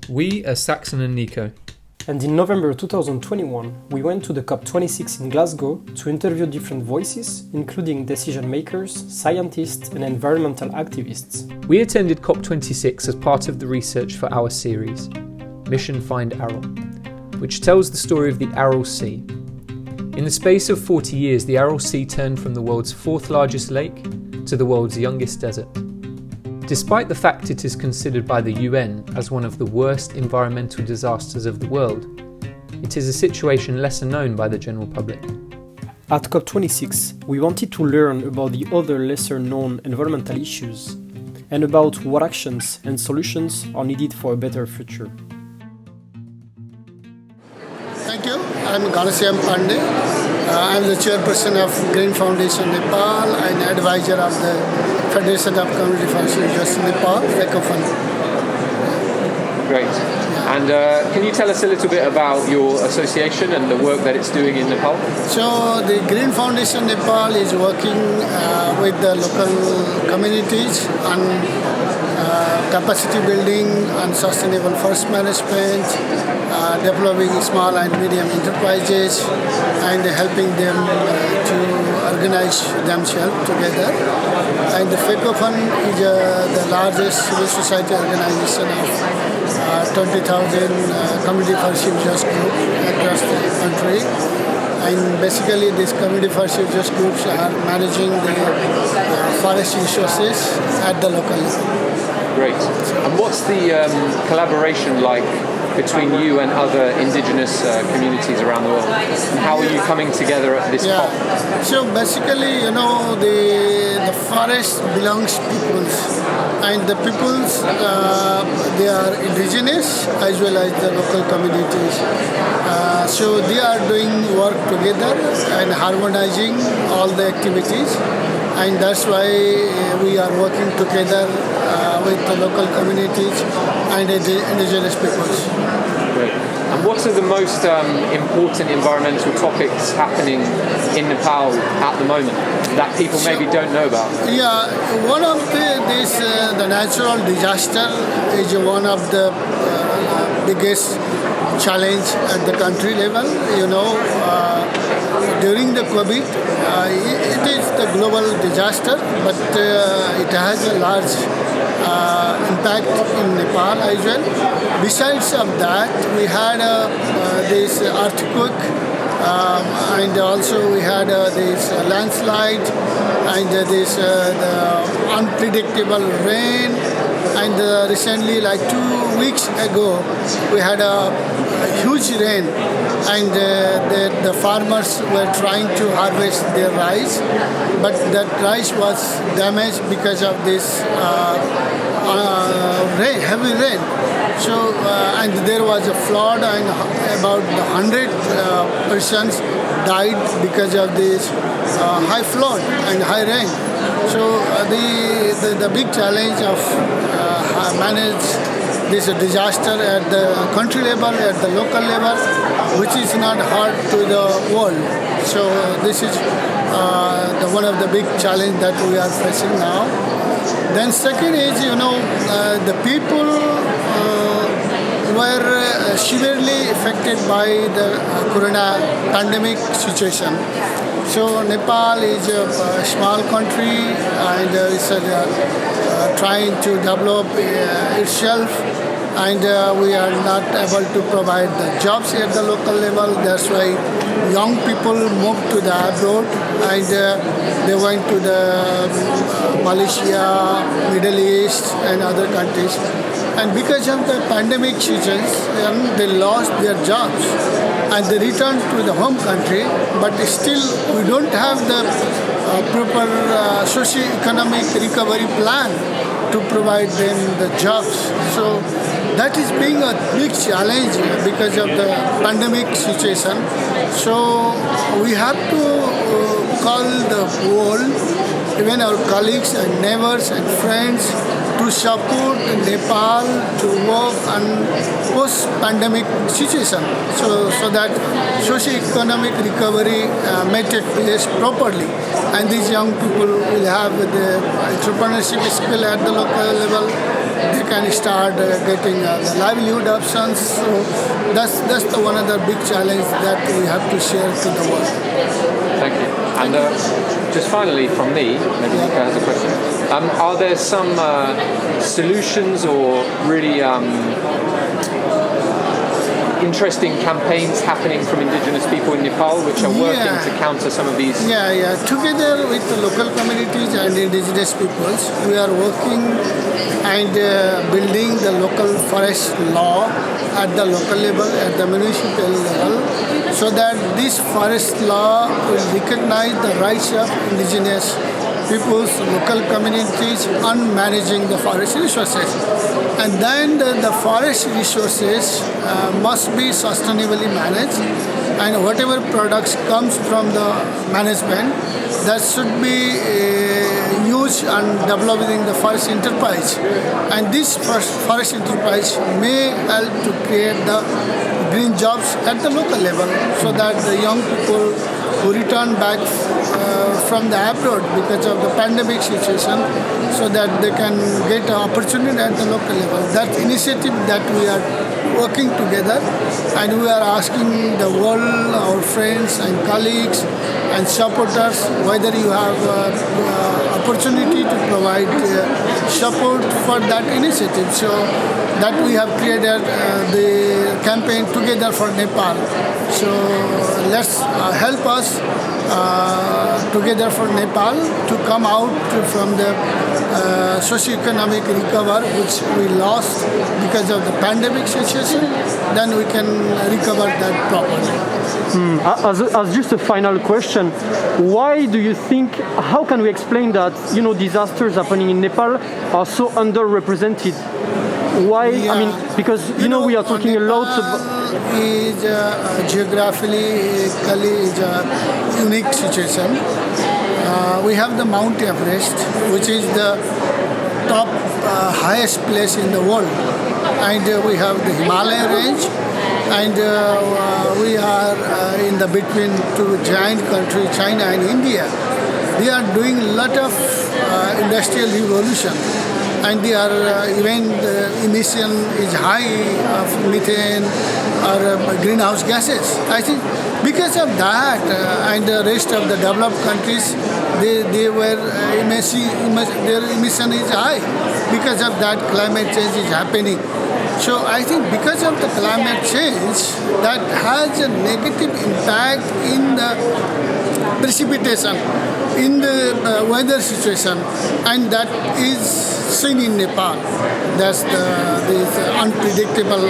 We are Saxon and Nico. And in November 2021, we went to the COP26 in Glasgow to interview different voices, including decision makers, scientists, and environmental activists. We attended COP26 as part of the research for our series, Mission Find Aral, which tells the story of the Aral Sea. In the space of 40 years, the Aral Sea turned from the world's fourth largest lake to the world's youngest desert. Despite the fact it is considered by the UN as one of the worst environmental disasters of the world, it is a situation lesser known by the general public. At COP26, we wanted to learn about the other lesser known environmental issues and about what actions and solutions are needed for a better future. Thank you. I'm Ghanashyam Pandey. I'm the chairperson of Green Foundation Nepal and advisor of the Federation of Community Foundations Nepal, FECOFUN. Great. And can you tell us a little bit about your association and the work that it's doing in Nepal? So the Green Foundation Nepal is working with the local communities on capacity building and sustainable forest management, developing small and medium enterprises, and helping them to organize themselves together. And the FECOFUN is the largest civil society organization of 20,000 community forest users groups across the country. And basically these community forest users groups are managing the forest resources at the local level. Great. And what's the collaboration like between you and other indigenous communities around the world? And how are you coming together at this COP? So basically, the forest belongs to peoples, and the peoples, they are indigenous as well as the local communities. So they are doing work together and harmonizing all the activities, and that's why we are working together with the local communities and the indigenous peoples. Great. And what are the most important environmental topics happening in Nepal at the moment that people maybe don't know about? Yeah, one of the natural disaster is one of the biggest challenge at the country level. During the COVID, it is the global disaster, but it has a large impact in Nepal as well. Besides of that, we had this earthquake, and also we had this landslide, and this the unpredictable rain, and recently, like 2 weeks ago, we had a huge rain, and the farmers were trying to harvest their rice, but that rice was damaged because of this heavy rain. So, and there was a flood, and about 100 persons died because of this high flood and high rain. So the big challenge of manage this disaster at the country level, at the local level, which is not hard to the world. So this is one of the big challenge that we are facing now. Then second is, the people were severely affected by the corona pandemic situation. So Nepal is a small country, and it's trying to develop itself, and we are not able to provide the jobs at the local level. That's why young people moved to the abroad, and they went to the Malaysia, Middle East, and other countries. And because of the pandemic seasons, they lost their jobs and they returned to the home country, but still we don't have the proper socio-economic recovery plan to provide them the jobs. So that is being a big challenge because of the pandemic situation. So we have to call the world, even our colleagues and neighbors and friends, to support Nepal to work on post-pandemic situation, so that socio-economic recovery may take place properly, and these young people will have the entrepreneurship skill at the local level, they can start getting the livelihood options. So that's the one of the big challenge that we have to share to the world. Thank you. And just finally from me, maybe Nico has a question. Are there some solutions or really interesting campaigns happening from indigenous people in Nepal which are working to counter some of these? Together with the local communities and indigenous peoples, we are working and building the local forest law at the local level, at the municipal level, so that this forest law will recognize the rights of indigenous peoples, local communities on managing the forest resources. And then the forest resources must be sustainably managed, and whatever products comes from the management, that should be used on developing the forest enterprise. And this forest enterprise may help to create the green jobs at the local level, so that the young people who return back from the abroad because of the pandemic situation, so that they can get an opportunity at the local level. That initiative that we are working together, and we are asking the world, our friends and colleagues and supporters, whether you have opportunity to provide support for that initiative. So that we have created the campaign Together for Nepal. So let's help us Together for Nepal to come out from the socio-economic recovery which we lost because of the pandemic situation. Then we can recover that properly. As just a final question, why do you think, how can we explain that, disasters happening in Nepal are so underrepresented? Why? Yeah. I mean, because, we are talking Nepal a lot about... is geographically is a unique situation. We have the Mount Everest, which is the top highest place in the world. And we have the Himalayan range. And we are in the between two giant countries, China and India. They are doing a lot of industrial revolution, and they are even the emission is high of methane or greenhouse gases. I think because of that and the rest of the developed countries, they were their emission is high. Because of that, climate change is happening. So I think because of the climate change, that has a negative impact in the precipitation, in the weather situation, and that is seen in Nepal. That's this unpredictable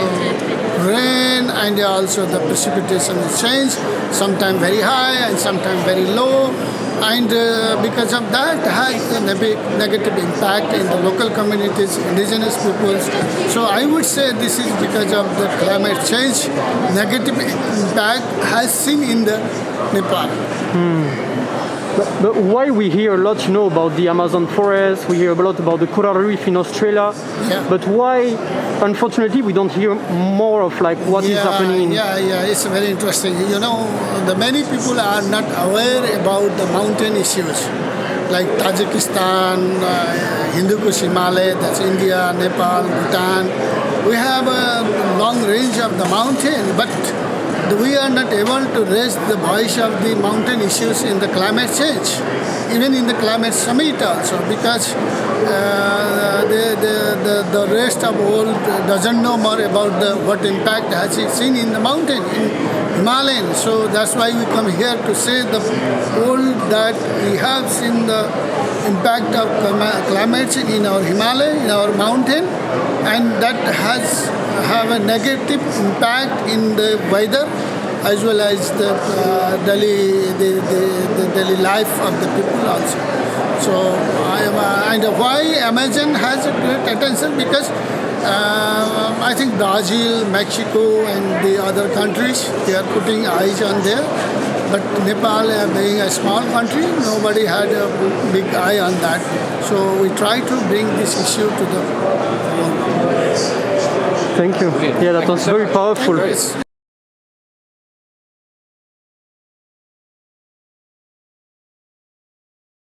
rain, and also the precipitation is changed, sometimes very high and sometimes very low. And because of that has a negative impact in the local communities, indigenous peoples. So I would say this is because of the climate change, negative impact has seen in the Nepal. But why we hear a lot, about the Amazon forest, we hear a lot about the coral reef in Australia, but why, unfortunately, we don't hear more of what is happening? It's very interesting. The many people are not aware about the mountain issues, like Tajikistan, Hindu Kush Himalaya, that's India, Nepal, Bhutan. We have a long range of the mountain, but we are not able to raise the voice of the mountain issues in the climate change, even in the climate summit also, because the rest of the world doesn't know more about what impact has it seen in the mountain, in Himalayan. So that's why we come here to say the world that we have seen the impact of climate change in our Himalaya, in our mountain, and that has have a negative impact in the weather as well as the daily life of the people also. So and why Amazon has a great attention, because I think Brazil, Mexico and the other countries, they are putting eyes on there. But Nepal, being a small country, nobody had a big eye on that. So we try to bring this issue to the world. Thank you. Yeah, that was very powerful.